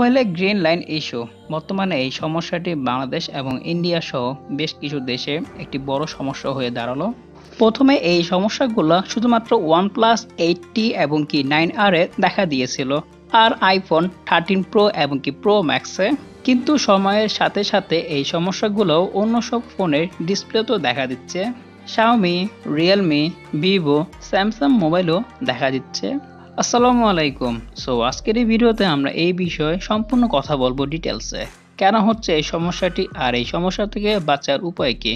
মোবাইলে green line issue বর্তমানে এই সমস্যাটি বাংলাদেশ এবং ইন্ডিয়া সহ বেশ কিছু দেশে একটি বড় সমস্যা হয়ে দাঁড়ালো। প্রথমে এই সমস্যাগুলো শুধুমাত্র OnePlus 8T এবং কি 9R এ দেখা দিয়েছিল, আর আইফোন 13 প্রো এবং কি প্রো ম্যাক্সে। কিন্তু সময়ের সাথে সাথে এই সমস্যাগুলো অন্য সব ফোনের ডিসপ্লেতেও দেখা দিচ্ছে। Xiaomi, Realme, Vivo, Samsung মোবাইলও দেখা দিচ্ছে। আসসালামু আলাইকুম। সো আজকের এই ভিডিওতে আমরা এই বিষয়ে সম্পূর্ণ কথা বলবো ডিটেলসে। কেন হচ্ছে এই সমস্যাটি আর এই সমস্যা থেকে বাঁচার উপায় কি,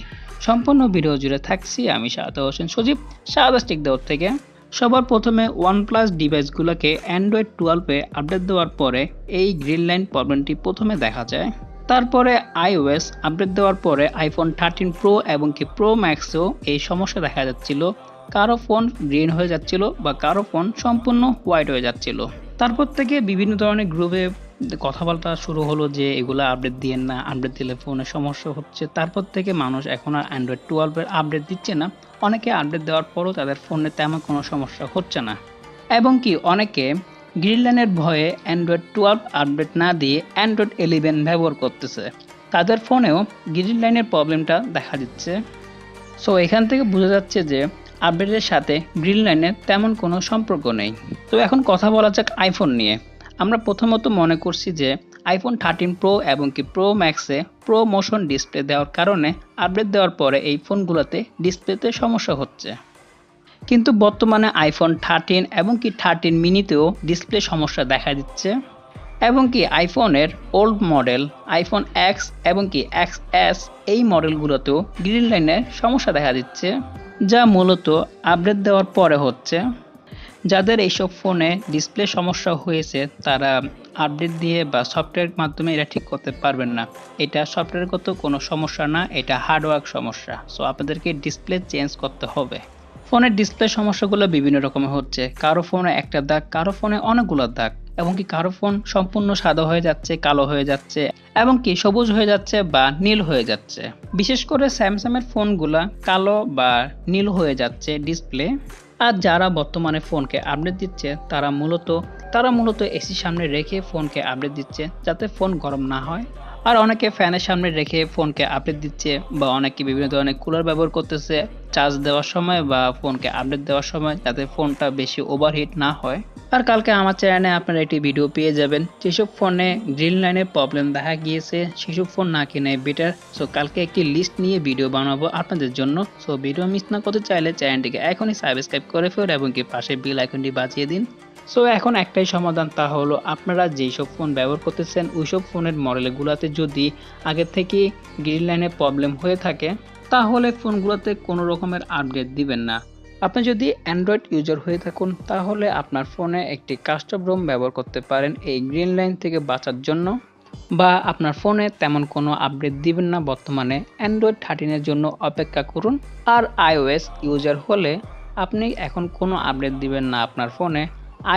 সম্পূর্ণ ভিডিও জুড়ে থাকছি আমি শাহাদাত হোসেন সজীব, শাহাদাত দায়উট থেকে। সবার প্রথমে OnePlus ডিভাইসগুলোকে অ্যান্ড্রয়েড 12-এ আপডেট দেওয়ার পরে এই গ্রিন লাইন প্রবলেমটি প্রথমে দেখা যায়। তারপরে iOS আপডেট দেওয়ার পরে আইফোন 13 প্রো এবং কি প্রো ম্যাক্সেও এই সমস্যা দেখা যাচ্ছিল। কারো ফোন গ্রিন হয়ে যাচ্ছিল বা কারো ফোন সম্পূর্ণ হোয়াইট হয়ে যাচ্ছিল। তারপর থেকে বিভিন্ন ধরনের গ্রুপে কথাবার্তা শুরু হলো যে এগুলো আপডেট দিয়েন না, আপডেট দিলে ফোনে সমস্যা হচ্ছে। তারপর থেকে মানুষ এখন আর অ্যান্ড্রয়েড 12-এর আপডেট দিচ্ছে না। অনেকে আপডেট দেওয়ার পরও তাদের ফোনে তেমন কোনো সমস্যা হচ্ছে না, এবং কি অনেকে গ্রিন লাইনের ভয়ে অ্যান্ড্রয়েড 12 আপডেট না দিয়ে অ্যান্ড্রয়েড 11 ব্যবহার করতেছে। তাদের ফোনেও গ্রিন লাইনের প্রবলেমটা দেখা দিচ্ছে। সো এখান থেকে বোঝা যাচ্ছে যে আপডেটের সাথে গ্রিন লাইনের তেমন কোনো সম্পর্ক নেই। তো এখন কথা বলা যাক আইফোন নিয়ে। আমরা প্রথমত মনে করছি যে আইফোন 13 প্রো এবং কি প্রো ম্যাক্সে প্রো মোশন ডিসপ্লে দেওয়ার কারণে আপডেট দেওয়ার পরে এই ফোনগুলোতে ডিসপ্লেতে সমস্যা হচ্ছে। কিন্তু বর্তমানে আইফোন 13 এবং কি 13 মিনিতেও ডিসপ্লে সমস্যা দেখা দিচ্ছে, এবং কি আইফোনের ওল্ড মডেল আইফোন এক্স এবং কি XS এই মডেলগুলোতেও গ্রিন লাইনের সমস্যা দেখা দিচ্ছে, যা মূলত আপডেট দেওয়ার পরে হচ্ছে। যাদের এইসব ফোনে ডিসপ্লে সমস্যা হয়েছে তারা আপডেট দিয়ে বা সফটওয়্যারের মাধ্যমে এটা ঠিক করতে পারবেন না। এটা সফটওয়্যারগত কোনো সমস্যা না, এটা হার্ডওয়্যার সমস্যা। সো আপনাদেরকে ডিসপ্লে চেঞ্জ করতে হবে। ফোনের ডিসপ্লে সমস্যাগুলো বিভিন্ন রকমের হচ্ছে। কারো ফোনে একটা দাগ, কারো ফোনে অনেকগুলো দাগ, এবং কি কারো ফোন সম্পূর্ণ সাদা হয়ে যাচ্ছে, কালো হয়ে যাচ্ছে, এবং কি সবুজ হয়ে যাচ্ছে বা নীল হয়ে যাচ্ছে। বিশেষ করে স্যামসাংয়ের ফোনগুলা কালো বা নীল হয়ে যাচ্ছে ডিসপ্লে। আর যারা বর্তমানে ফোনকে আপডেট দিচ্ছে তারা মূলত এসির সামনে রেখে ফোনকে আপডেট দিচ্ছে যাতে ফোন গরম না হয়। আর অনেকে ফ্যানের সামনে রেখে ফোনকে আপডেট দিচ্ছে, বা অনেকে বিভিন্ন ধরনের কুলার ব্যবহার করতেছে চার্জ দেওয়ার সময় বা ফোনকে আপডেট দেওয়ার সময়, যাতে ফোনটা বেশি ওভারহিট না হয়। আর কালকে আমার চ্যানেলে আপনারা একটি ভিডিও পেয়ে যাবেন যেসব ফোনে গ্রিন লাইনের প্রবলেম দেখা গিয়েছে সেসব ফোন না কিনে বেটার। সো কালকে একটি লিস্ট নিয়ে ভিডিও বানাবো আপনাদের জন্য। সো ভিডিও মিস না করতে চাইলে চ্যানেলটিকে এখনই সাবস্ক্রাইব করে ফেলুন এবং কি পাশে বেল আইকনটি বাজিয়ে দিন। সো এখন একটাই সমাধান, তা হলো আপনারা যেই সব ফোন ব্যবহার করতেছেন ওইসব ফোনের মডেলগুলোতে যদি আগে থেকে গ্রিন লাইনের প্রবলেম হয়ে থাকে তাহলে ফোনগুলোতে কোনো রকমের আপডেট দিবেন না। আপনি যদি অ্যান্ড্রয়েড ইউজার হয়ে থাকুন তাহলে আপনার ফোনে একটি কাস্টম রোম ব্যবহার করতে পারেন এই গ্রিন লাইন থেকে বাঁচার জন্য, বা আপনার ফোনে তেমন কোনো আপডেট দিবেন না। বর্তমানে অ্যান্ড্রয়েড 13-এর জন্য অপেক্ষা করুন। আর iOS ইউজার হলে আপনি এখন কোনো আপডেট দিবেন না আপনার ফোনে,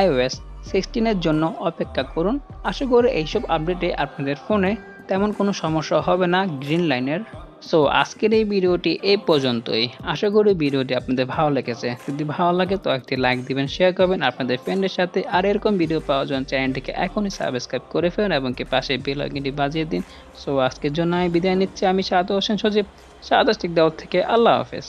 iOS 16-এর জন্য অপেক্ষা করুন। আশা করি এইসব আপডেটে আপনাদের ফোনে তেমন কোনো সমস্যা হবে না গ্রিন লাইনের। সো আজকের এই ভিডিওটি এই পর্যন্তই। আশা করি ভিডিওটি আপনাদের ভালো লেগেছে। যদি ভালো লাগে তো একটি লাইক দিবেন, শেয়ার করবেন আপনাদের ফ্রেন্ডের সাথে। আর এরকম ভিডিও পাওয়ার জন্য চ্যানেলটিকে এখনই সাবস্ক্রাইব করে ফেলুন এবং কি পাশে বেল আইকনটি বাজিয়ে দিন। সো আজকের জন্য আমি বিদায় নিচ্ছি। আমি শাহাদাত হোসেন সজীব, শাহাদাত দায়উট থেকে। আল্লাহ হাফেজ।